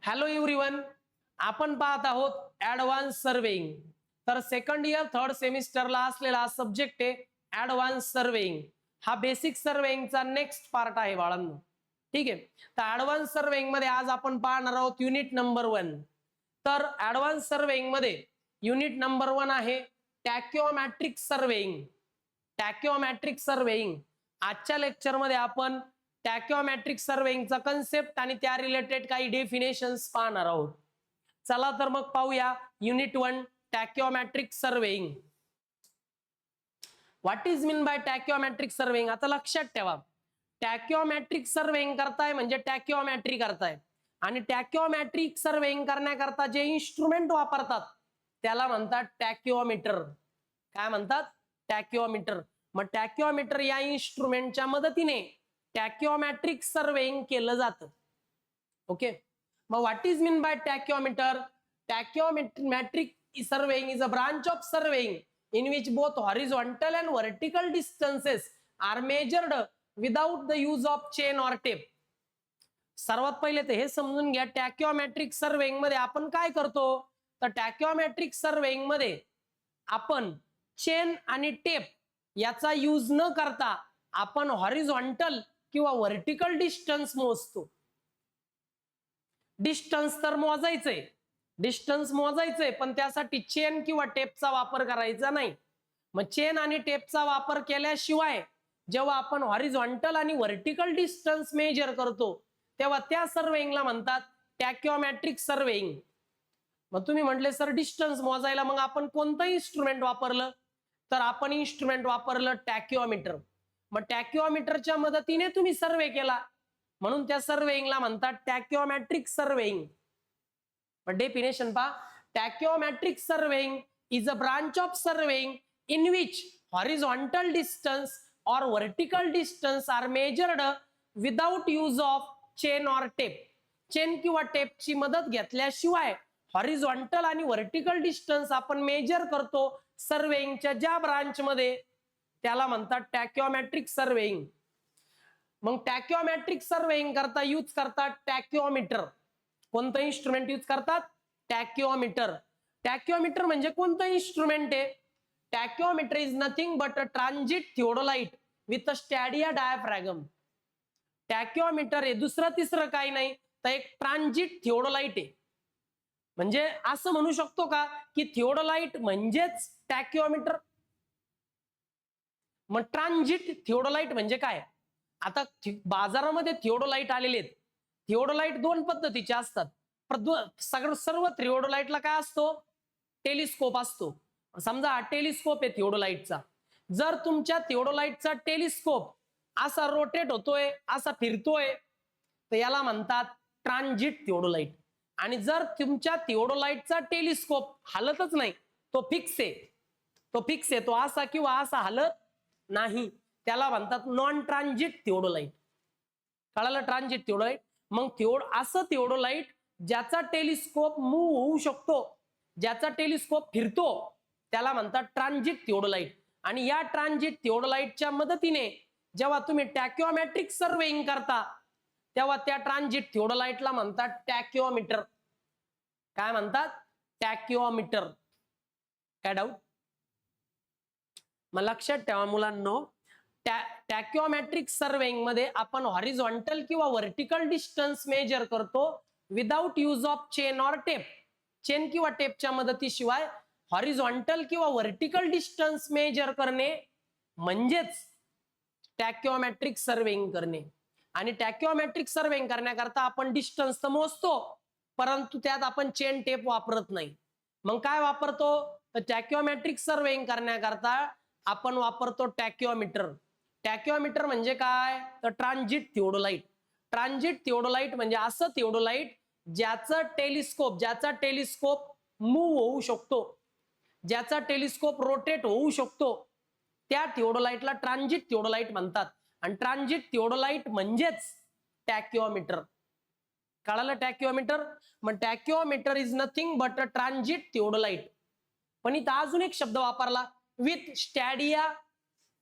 Hello everyone, आपण पाहत आहोत ऍडव्हान्स सर्वेइंग. तर सेकंड इयर थर्ड सेमिस्टरला असलेला हा सब्जेक्ट आहे ऍडव्हान्स सर्वेइंग. हा बेसिक सर्वेइंगचा नेक्स्ट पार्ट आहे बाळांनो. ठीक आहे, तर ऍडव्हान्स सर्वेइंग मध्ये आज आपण पाहणार आहोत युनिट नंबर 1. तर ऍडव्हान्स सर्वेइंग मध्ये युनिट नंबर 1 आहे टॅक्योमॅट्रिक सर्वेइंग. टॅक्योमॅट्रिक सर्वेइंग. आजच्या लेक्चर मध्ये आपण टॅक्योमॅट्रिक सर्वेइंगचा कन्सेप्ट आणि त्या रिलेटेड काही डेफिनेशन्स पाहणार आहोत. चला तर मग पाहूया unit 1 tacheometric surveying. What is mean by tacheometric surveying? आता लक्षात ठेवा, टॅक्योमॅट्रिक सर्वेइंग करताय म्हणजे टॅक्योमॅट्री करताय, आणि टॅक्योमॅट्रिक सर्वेइंग करण्याकरता जे इन्स्ट्रुमेंट वापरतात त्याला म्हणतात टॅक्योमीटर. काय म्हणतात? टॅक्योमीटर. मग टॅक्योमीटर या इन्स्ट्रुमेंटच्या मदतीने टॅक्योमॅट्रिक सर्वेइंग केलं जातं. ओके, मग what is mean by tacheometer? Tacheometric surveying is a branch of surveying in which both horizontal and vertical distances are measured without the use of chain or tape. सर्वात पहिले तर हे समजून घ्या, टॅक्योमॅट्रिक सर्वेइंग मध्ये आपण काय करतो. तर टॅक्योमॅट्रिक सर्वेइंग मध्ये आपण चेन आणि टेप याचा यूज न करता आपण हॉरिझॉन्टल किंवा व्हर्टिकल डिस्टन्स मोजतो. डिस्टन्स तर मोजायचंय, डिस्टन्स मोजायचंय, पण त्यासाठी चेन किंवा टेपचा वापर करायचा नाही. मग चेन आणि टेपचा वापर केल्याशिवाय जेव्हा आपण हॉरिझॉन्टल आणि व्हर्टिकल डिस्टन्स मेजर करतो तेव्हा त्या सर्वेइंगला म्हणतात टॅक्योमॅट्रिक सर्वेइंग. मग तुम्ही म्हटले सर डिस्टन्स मोजायला मग आपण कोणतं इन्स्ट्रुमेंट वापरलं? तर आपण इन्स्ट्रुमेंट वापरलं टॅक्योमीटर. मग टॅक्योमीटरच्या मदतीने तुम्ही सर्वे केला म्हणून त्या सर्वेइंगला म्हणतात टॅक्योमॅट्रिक सर्वेइंग. डेफिनेशन पहा, tacheometric surveying is a branch of surveying in which horizontal distance or vertical distance are measured without use of chain or tape. Chain किंवा टेपची मदत घेतल्याशिवाय हॉरिझॉन्टल आणि व्हर्टिकल डिस्टन्स आपण मेजर करतो सर्वेइंगच्या ज्या ब्रांच मध्ये त्याला म्हणतात टॅक्योमॅट्रिक सर्वेइंग. मग टॅक्योमॅट्रिक सर्वेइंग करता यूज करतात टॅक्योमीटर. कोणतं इन्स्ट्रुमेंट यूज करतात? टॅक्योमीटर. टॅक्योमीटर म्हणजे कोणतं इन्स्ट्रुमेंट आहे? Tacheometer is nothing but a transit theodolite with a stadia diaphragm. Tacheometer हे दुसरं तिसरं काही नाही तर एक ट्रांजिट थिओडोलाइट आहे. म्हणजे असं म्हणू शकतो का की थिओडोलाइट म्हणजेच टॅक्योमीटर? मग ट्रांजिट थिओडोलाइट म्हणजे काय? आता बाजारामध्ये थिओडोलाइट आलेले आहेत. थिओडोलाइट दोन पद्धतीचे असतात. सर्व थिओडोलाइटला काय असतो? टेलिस्कोप असतो. समजा हा टेलिस्कोप आहे थिओडोलाइटचा. जर तुमच्या थिओडोलाइटचा टेलिस्कोप असा रोटेट होतोय, असा फिरतोय, तर याला म्हणतात ट्रांजिट थिओडोलाइट. आणि जर तुमच्या थिओडोलाइटचा टेलिस्कोप हलतच नाही, तो फिक्स आहे, तो फिक्स आहे, तो असा किंवा असा हलत नाही, त्याला म्हणतात नॉन ट्रांजिट थिओडोलाइट. कळालं? Transit theodolite. मग असं थिओडोलाइट ज्याचा टेलिस्कोप मूव्ह होऊ शकतो, ज्याचा टेलिस्कोप फिरतो, त्याला म्हणतात ट्रांजिट थिओडोलाइट. आणि या ट्रांजिट थिओडोलाइटच्या मदतीने जेव्हा तुम्ही टॅक्योमॅट्रिक सर्वेइंग करता तेव्हा त्या ट्रांजिट थिओडोलाइटला म्हणतात टॅक्योमीटर. काय म्हणतात? टॅक्योमीटर. काय डाऊट? मग लक्षात ठेवा मुलांनो, टॅक्योमॅट्रिक सर्वेइंग मध्ये आपण हॉरिझॉन्टल किंवा व्हर्टिकल डिस्टन्स मेजर करतो without use of chain or tape. Chain किंवा टेपच्या मदतीशिवाय हॉरिझॉन्टल किंवा व्हर्टिकल डिस्टन्स मेजर करणे म्हणजेच टॅक्योमॅट्रिक सर्वेइंग करणे. आणि टॅक्योमॅट्रिक सर्वेइंग करण्याकरता आपण डिस्टन्स तर मोजतो, परंतु त्यात आपण चेन टेप वापरत नाही. मग काय वापरतो? तर टॅक्योमॅट्रिक सर्वेइंग करण्याकरता आपण वापरतो टॅक्योमीटर. टॅक्योमीटर म्हणजे काय? तर ट्रांजिट थिओडोलाइट. ट्रांजिट थिओडोलाइट म्हणजे असं थिओडोलाइट ज्याचा टेलिस्कोप मूव्ह होऊ शकतो, ज्याचा टेलिस्कोप रोटेट होऊ शकतो, त्या थिओडोलाइटला ट्रांजिट थिओडोलाइट म्हणतात. आणि ट्रांजिट थिओडोलाइट म्हणजेच टॅक्योमीटर. कळालं? टॅक्योमीटर. मग tacheometer is nothing but a transit theodolite. पण इथं अजून एक शब्द वापरला, विथ स्टॅडिया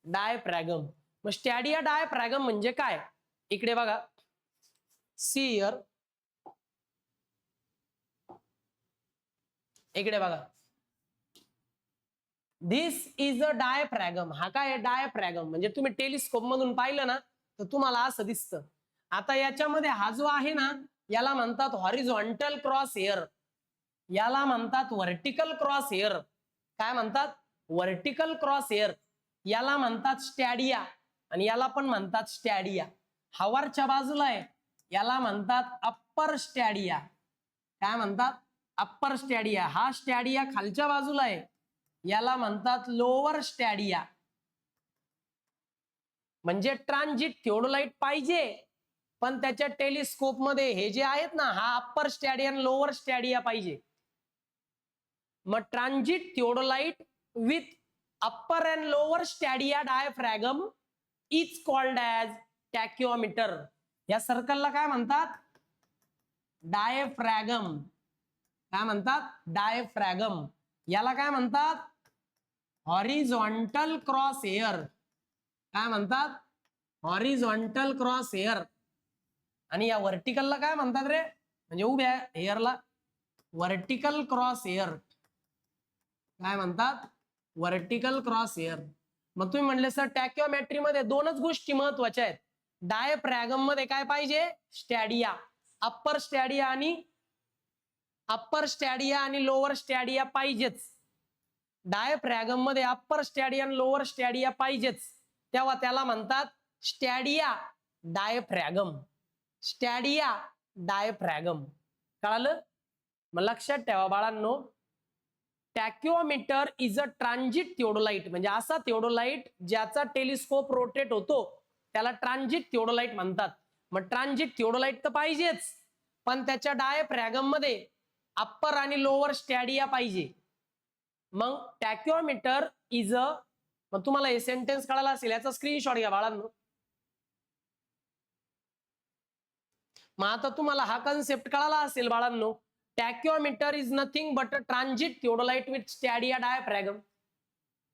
डायफ्रॅगम. मग स्टॅडिया डायफ्रॅगम म्हणजे काय? इकडे बघा, सी हिअर. इकडे बघा, दिस इज अ डायफ्रॅगम. हा काय डायफ्रॅगम म्हणजे तुम्ही टेलिस्कोप मधून पाहिलं ना तर तुम्हाला असं दिसतं. आता याच्यामध्ये हा जो आहे ना याला म्हणतात हॉरिझॉन्टल क्रॉस हेअर, याला म्हणतात व्हर्टिकल क्रॉस हेअर. काय म्हणतात? Vertical cross hair. याला म्हणतात स्टॅडिया आणि याला पण म्हणतात स्टॅडिया. हा वरच्या बाजूला आहे याला म्हणतात अप्पर स्टॅडिया. काय म्हणतात? अप्पर स्टॅडिया. हा स्टॅडिया खालच्या बाजूला आहे याला म्हणतात लोअर स्टॅडिया. म्हणजे ट्रान्झिट थिओडोलाइट पाहिजे पण त्याच्या टेलिस्कोप मध्ये हे जे आहेत ना हा अप्पर स्टॅडिया आणि लोअर स्टॅडिया पाहिजे. मग transit theodolite with upper and lower stadia diaphragm is called as tacheometer. या सर्कलला काय म्हणतात? डायफ्रॅगम. काय म्हणतात? डायफ्रॅगम. याला काय म्हणतात? Horizontal cross hair. काय म्हणतात? Horizontal cross hair. आणि या व्हर्टिकलला काय म्हणतात रे? म्हणजे उभ्या हेअरला व्हर्टिकल क्रॉस हेअर. काय म्हणतात? Vertical cross hair. मग तुम्ही म्हणले सर टॅक्योमेट्री मध्ये दोनच गोष्टी महत्वाच्या आहेत. डायफ्रॅगम मध्ये काय पाहिजे? स्टॅडिया. अप्पर स्टॅडिया आणि लोअर स्टॅडिया पाहिजेच. डायफ्रॅगम मध्ये अप्पर स्टॅडिया आणि लोअर स्टॅडिया पाहिजेच. तेव्हा त्याला म्हणतात स्टॅडिया डायफ्रॅगम. स्टॅडिया डायफ्रॅगम. कळालं? मग लक्षात ठेवा बाळांनो, tacheometer is a transit theodolite. म्हणजे असा थिओडोलाइट ज्याचा टेलिस्कोप रोटेट होतो त्याला ट्रान्झिट थिओडोलाइट म्हणतात. मग ट्रान्झिट थिओडोलाइट तर पाहिजेच पण त्याच्या डायफ्रॅगम मध्ये अप्पर आणि लोअर स्टॅडिया पाहिजे. मग टॅक्योमीटर इज अ, मग तुम्हाला हे सेंटेन्स कळाला असेल याचा स्क्रीनशॉट घ्या बाळांनो. मग आता तुम्हाला हा कन्सेप्ट कळाला असेल बाळांनो. Tacheometer is nothing but a transit theodolite with stadia diaphragm.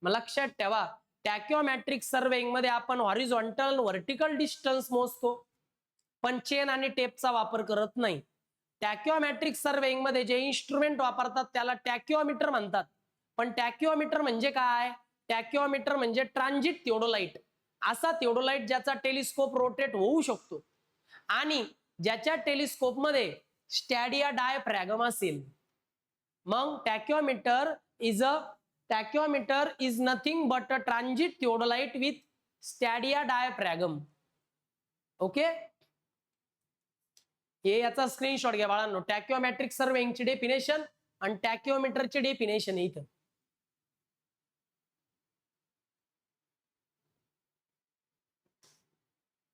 मग लक्षात ठेवा टॅक्योमॅट्रिक सर्वेइंग मध्ये आपण हॉरिझॉन्टल व्हर्टिकल डिस्टन्स मोजतो पण चेन आणि टेपचा वापर करत नाही. टॅक्योमॅट्रिक सर्वेइंग मध्ये जे इन्स्ट्रुमेंट वापरतात त्याला टॅक्योमीटर म्हणतात. पण टॅक्योमीटर म्हणजे काय? टॅक्योमीटर म्हणजे ट्रान्झिट थिओडोलाइट. असा थिओडोलाइट ज्याचा टेलिस्कोप रोटेट होऊ शकतो आणि ज्याच्या टेलिस्कोप मध्ये स्टॅडिया डायफ्रॅगम असेल. मग tacheometer is nothing but a transit theodolite with stadia diaphragm. Okay, हे याचा स्क्रीनशॉट घ्या बाळांनो. टॅक्योमॅट्रिक सर्वेइंगची डेफिनेशन आणि टॅक्योमीटरची डेफिनेशन इथं.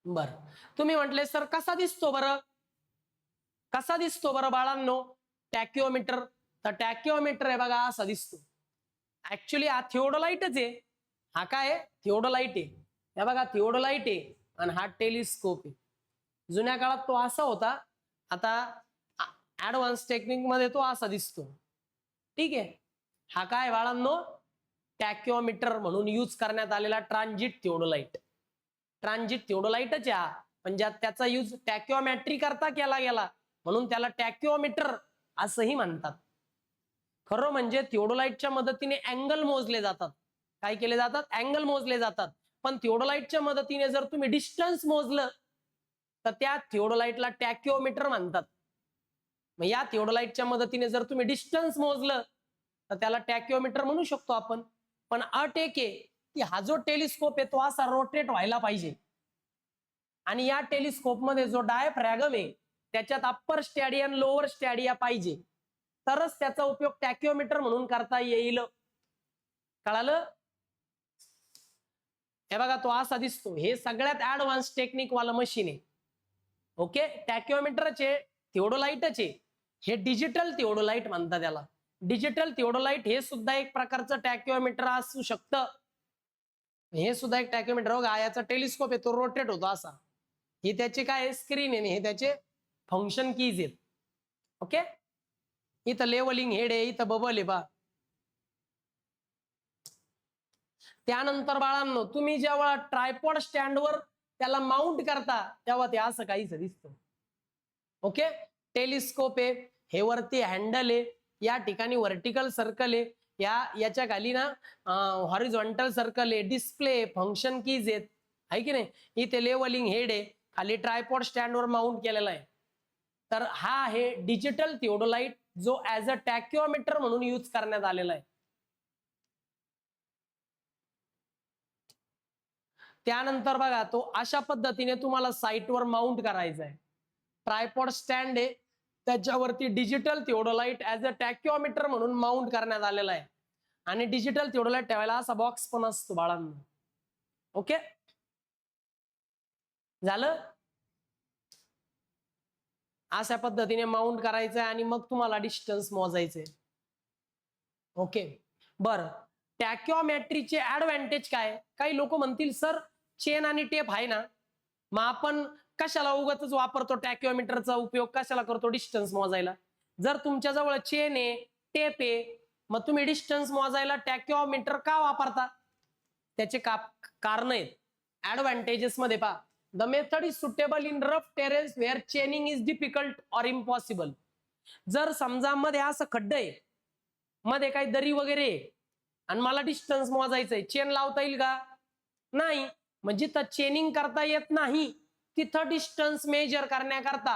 बर, तुम्ही म्हटले सर कसा दिसतो बरं? कसा दिसतो बरं बाळांनो टॅक्योमीटर? तर टॅक्योमीटर आहे बघा असा दिसतो. ऍक्च्युली हा थिओडोलाइटच आहे. हा काय थिओडोलाइट आहे. हे बघा थिओडोलाइट आहे आणि हा टेलिस्कोप आहे. जुन्या काळात तो असा होता, आता ऍडव्हान्स टेक्निक मध्ये तो असा दिसतो. ठीक आहे. हा काय बाळांनो टॅक्योमीटर म्हणून यूज करण्यात आलेला ट्रान्झिट थिओडोलाइट. ट्रान्झिट थिओडोलाइटच आहे पण ज्यात त्याचा यूज टॅक्योमॅट्री करता केला गेला म्हणून त्याला टॅक्योमीटर असंही म्हणतात. खरं म्हणजे थिओडोलाइटच्या मदतीने अँगल मोजले जातात. काय केले जातात? अँगल मोजले जातात. पण थिओडोलाइटच्या मदतीने जर तुम्ही डिस्टन्स मोजलं तर त्या थिओडोलाइटला टॅक्योमीटर म्हणतात. मग या थिओडोलाइटच्या मदतीने जर तुम्ही डिस्टन्स मोजलं तर त्याला टॅक्योमीटर म्हणू शकतो आपण. पण अट एक आहे की हा जो टेलिस्कोप आहे तो असा रोटेट व्हायला पाहिजे आणि या टेलिस्कोप मध्ये जो डायफ्रॅगम आहे त्याच्यात अप्पर स्टॅडिया आणि लोअर स्टॅडिया पाहिजे तरच त्याचा उपयोग टॅक्योमीटर म्हणून करता येईल. कळालं? हे बघा तो असा दिसतो. हे सगळ्यात ऍडव्हान्स टेक्निक वाला मशीन आहे. ओके, टॅक्योमीटरचे थिओडोलाइटचे हे डिजिटल थिओडोलाइट म्हणतात त्याला. डिजिटल थिओडोलाइट हे सुद्धा एक प्रकारचं टॅक्योमीटर असू शकतं. हे सुद्धा एक टॅक्योमीटर बघा याचा टेलिस्कोप आहे तो रोटेट होतो असा. हे त्याचे काय स्क्रीन आहे हे त्याचे फंक्शन कीज आहेत. ओके, इथं लेवलिंग हेड आहे, इथं बबल आहे बा. त्यानंतर बाळांनो तुम्ही जेव्हा ट्रायपॉड स्टँडवर त्याला माउंट करता तेव्हा ते असं काहीच दिसतं. ओके, टेलिस्कोप आहे, हे वरती हँडल आहे या ठिकाणी व्हर्टिकल सर्कल आहे, याच्या खाली ना हॉरिझॉन्टल सर्कल आहे, डिस्प्ले फंक्शन कीज आहेत, आहे की नाही. इथे लेवलिंग हेड आहे, खाली ट्रायपॉड स्टँडवर माउंट केलेला आहे. तर हा आहे डिजिटल थिओडोलाइट, जो ऍज अ टॅक्योमीटर म्हणून यूज करण्यात आलेला आहे. त्यानंतर बघा, तो अशा पद्धतीने तुम्हाला साईटवर माउंट करायचा आहे. ट्रायपॉड स्टँड आहे, त्याच्यावरती डिजिटल थिओडोलाइट ऍज अ टॅक्योमीटर म्हणून माउंट करण्यात आलेला आहे. आणि डिजिटल थिओडोलाइट ठेवायला असा बॉक्स पण असतो बाळांनो. ओके, झालं. अशा पद्धतीने माउंट करायचंय आणि मग तुम्हाला डिस्टन्स मोजायचंय. ओके, बरं. टॅक्योमेट्रीचे ऍडव्हान्टेज काय? काही लोक म्हणतील सर चेन आणि टेप आहे ना, मग आपण कशाला उगाच वापरतो टॅक्योमीटरचा उपयोग कशाला करतो डिस्टन्स मोजायला? जर तुमच्या जवळ चेन आहे, टेप आहे, मग तुम्ही डिस्टन्स मोजायला टॅक्योमीटर का वापरता? त्याचे कारण आहेत. ऍडव्हान्टेजेस मध्ये पहा, the method is suitable in rough terrace where chaining is difficult or impossible. जर समजा मध्ये असं खड्डे आहे, मध्ये काही दरी वगैरे आणि मला डिस्टन्स मोजायचंय, चेन लावता येईल का? नाही. म्हणजे तर चेनिंग करता येत नाही तिथं डिस्टन्स मेजर करण्याकरता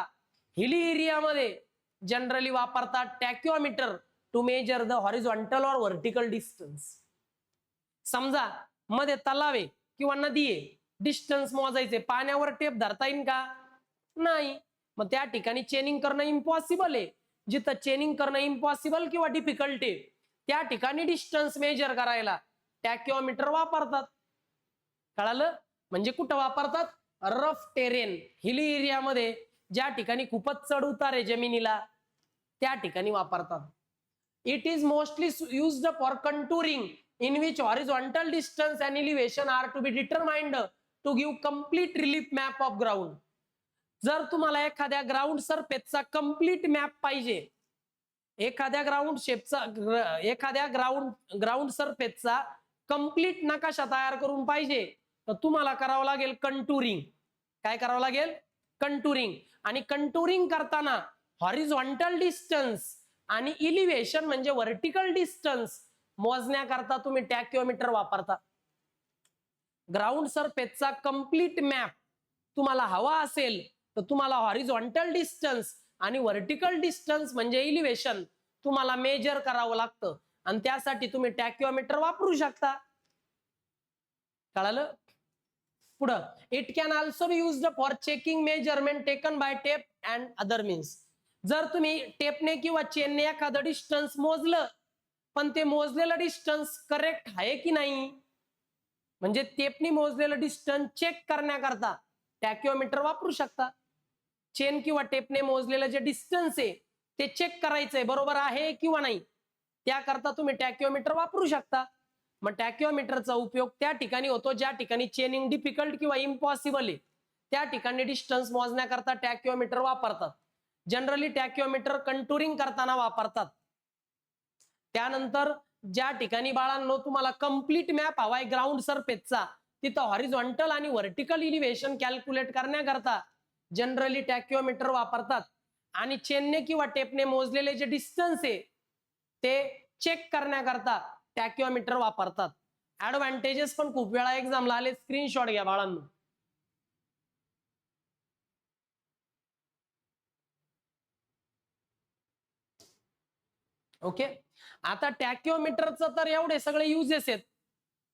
हिली एरियामध्ये जनरली वापरतात टॅक्योमीटर टू मेजर द हॉरिझॉन्टल और व्हर्टिकल डिस्टन्स. समजा मध्ये तलाव आहे किंवा नदी आहे, डिस्टन्स मोजायचे, पाण्यावर टेप धरता येईल का? नाही. मग त्या ठिकाणी चेनिंग करणं इम्पॉसिबल आहे. जिथं चेनिंग करणं इम्पॉसिबल किंवा डिफिकल्ट आहे त्या ठिकाणी डिस्टन्स मेजर करायला टॅक्योमीटर वापरतात. कळालं? म्हणजे कुठं वापरतात? रफ टेरेन, हिली एरियामध्ये, ज्या ठिकाणी खूपच चढ उतार आहे जमिनीला, त्या ठिकाणी वापरतात. It is mostly used for contouring in which horizontal distance and elevation are to be determined to give complete relief map of ground. जर तुम्हाला एखाद्या ग्राउंड सरफेसचा कंप्लीट मॅप पाहिजे, एखाद्या ग्राउंड सरफेसचा कंप्लीट नकाशा तयार करून पाहिजे, तर तुम्हाला करावं लागेल कंटुरिंग. काय करावं लागेल? कंटुरिंग. आणि कंटुरिंग करताना हॉरिझॉन्टल डिस्टन्स आणि इलिव्हेशन म्हणजे व्हर्टिकल डिस्टन्स मोजण्याकरता तुम्ही टॅक्योमीटर वापरता. ग्राउंड सरफेसचा कंप्लीट मॅप तुम्हाला हवा असेल तर तुम्हाला हॉरिझॉन्टल डिस्टन्स आणि व्हर्टिकल डिस्टन्स म्हणजे इलिव्हेशन तुम्हाला मेजर करावं लागतं आणि त्यासाठी तुम्ही टॅक्योमीटर वापरू शकता. कळालं? पुढं, it can also be used for checking measurement taken by tape and other means. जर तुम्ही टेपने किंवा चेनने एखादं डिस्टन्स मोजलं पण ते मोजलेलं डिस्टन्स करेक्ट आहे की नाही, म्हणजे टेपनी मोजलेलं डिस्टन्स चेक करण्याकरता टॅक्योमीटर वापरू शकता. चेन किंवा टेपने मोजलेलं जे डिस्टन्स आहे ते चेक करायचंय बरोबर आहे किंवा नाही, त्याकरता तुम्ही टॅक्योमीटर वापरू शकता. मग टॅक्योमीटरचा उपयोग त्या ठिकाणी होतो ज्या ठिकाणी चेनिंग डिफिकल्ट किंवा इम्पॉसिबल आहे, त्या ठिकाणी डिस्टन्स मोजण्याकरता टॅक्योमीटर वापरतात. जनरली टॅक्योमीटर कंटुरिंग करताना वापरतात. त्यानंतर ज्या ठिकाणी बाळांनो तुम्हाला कंप्लीट मॅप हवाय ग्राउंड सरफेसचा, तिथं हॉरिझॉन्टल आणि व्हर्टिकल इलिव्हेशन कॅल्क्युलेट करण्याकरता जनरली टॅक्योमीटर वापरतात. आणि चेनने किंवा टेपने मोजलेले जे डिस्टन्स आहे ते चेक करण्याकरता टॅक्योमीटर वापरतात. ऍडव्हान्टेजेस पण खूप वेळा एक्झामला आले, स्क्रीनशॉट घ्या बाळांनो. ओके, आता टॅक्योमीटरचं तर एवढे सगळे युजेस आहेत,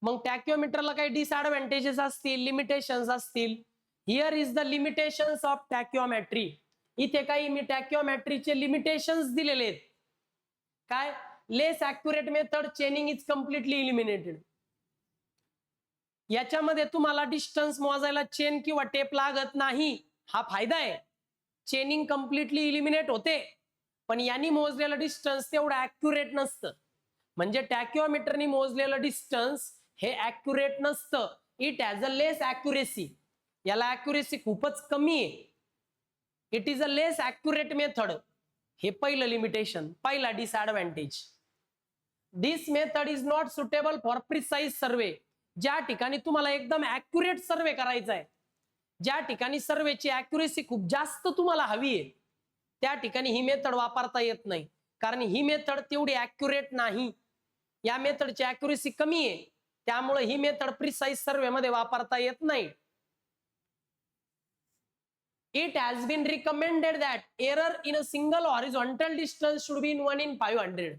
मग टॅक्योमीटरला काही डिसएडव्हान्टेजेस असतील, लिमिटेशन्स असतील. Here is the limitations of tacheometry. इथे काही मी टॅक्योमेट्रीचे लिमिटेशन्स दिलेले आहेत. काय? Less accurate method, chaining is completely eliminated. याच्यामध्ये तुम्हाला डिस्टन्स मोजायला चेन किंवा टेप लागत नाही, हा फायदा आहे. चेनिंग कम्प्लिटली इलिमिनेट होते, पण यांनी मोजलेलं डिस्टन्स तेवढं ऍक्युरेट नसतं. म्हणजे टॅक्योमीटरनी मोजलेलं डिस्टन्स हे ऍक्युरेट नसतं. It has a less accuracy. याला ऍक्युरेसी खूपच कमी आहे. It is a less accurate method. हे पहिलं लिमिटेशन, पहिला disadvantage. This method is not suitable for precise survey. ज्या ठिकाणी तुम्हाला एकदम ऍक्युरेट सर्वे करायचा आहे, ज्या ठिकाणी सर्वेची ऍक्युरेसी खूप जास्त तुम्हाला हवी आहे, त्या ठिकाणी ही मेथड वापरता येत नाही. कारण ही मेथड तेवढी ऍक्युरेट नाही, या मेथडची ऍक्युरेसी कमी आहे, त्यामुळे ही मेथड प्रिसाइज सर्वे मध्ये वापरता येत नाही. It has been recommended that error in a single horizontal distance should be 1 in 500.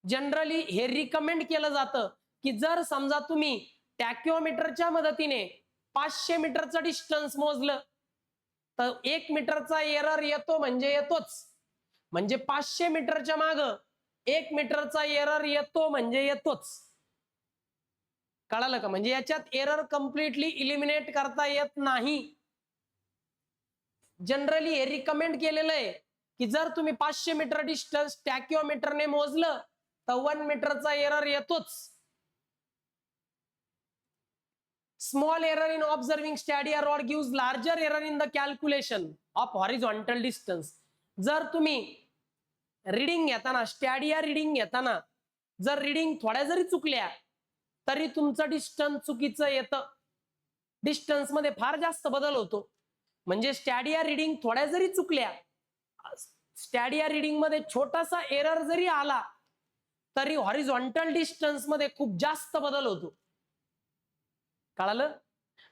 Generally हे रिकमेंड केलं जातं की जर समजा तुम्ही टॅक्योमीटरच्या मदतीने 500 मीटरचं डिस्टन्स मोजलं तर 1 मीटरचा एरर येतो म्हणजे येतोच. म्हणजे 500 मीटरच्या माग 1 मीटरचा एरर येतो म्हणजे येतोच. कळालं का? म्हणजे याच्यात एरर कम्प्लिटली इलिमिनेट करता येत नाही. जनरली हे रिकमेंड केलेलं आहे की जर तुम्ही 500 मीटर डिस्टन्स टॅक्योमीटरने मोजलं तर 1 मीटरचा एरर येतोच. Small error in observing stadia rod gives larger error in the calculation of horizontal distance. जर तुम्ही रीडिंग घेताना, स्टॅडिया रीडिंग घेताना जर रीडिंग थोड्या जरी चुकल्या तरी तुमचं डिस्टन्स चुकीचं येतं. डिस्टन्स मध्ये फार जास्त बदल होतो. म्हणजे स्टॅडिया रीडिंग थोड्या जरी चुकल्या, स्टॅडिया रीडिंग मध्ये छोटासा एरर जरी आला तरी हॉरिझॉन्टल डिस्टन्स मध्ये खूप जास्त बदल होतो. कळालं?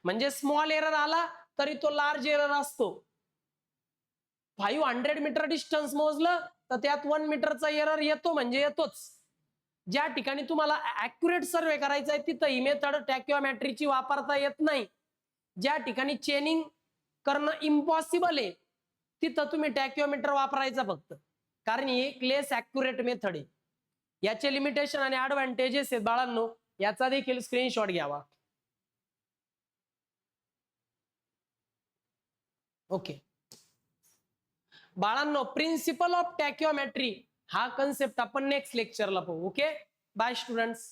म्हणजे स्मॉल एरर आला तरी तो लार्ज एरर असतो. 500 मीटर डिस्टन्स मोजलं तर त्यात 1 मीटरचा एरर येतो म्हणजे येतोच. ज्या ठिकाणी तुम्हाला ऍक्युरेट सर्वे करायचा आहे तिथं ही मेथड टॅक्योमेट्रीची वापरता येत नाही. ज्या ठिकाणी चेनिंग करणं इम्पॉसिबल आहे तिथं तुम्ही टॅक्योमीटर वापरायचा फक्त, कारण ही एक लेस ऍक्युरेट मेथड आहे. याचे लिमिटेशन आणि ऍडव्हान्टेजेस आहेत बाळांनो, याचा देखील स्क्रीनशॉट घ्यावा. ओके बाळांनो, प्रिन्सिपल ऑफ टॅक्योमेट्री हा कन्सेप्ट आपण नेक्स्ट लेक्चरला पाहू. Okay, bye students.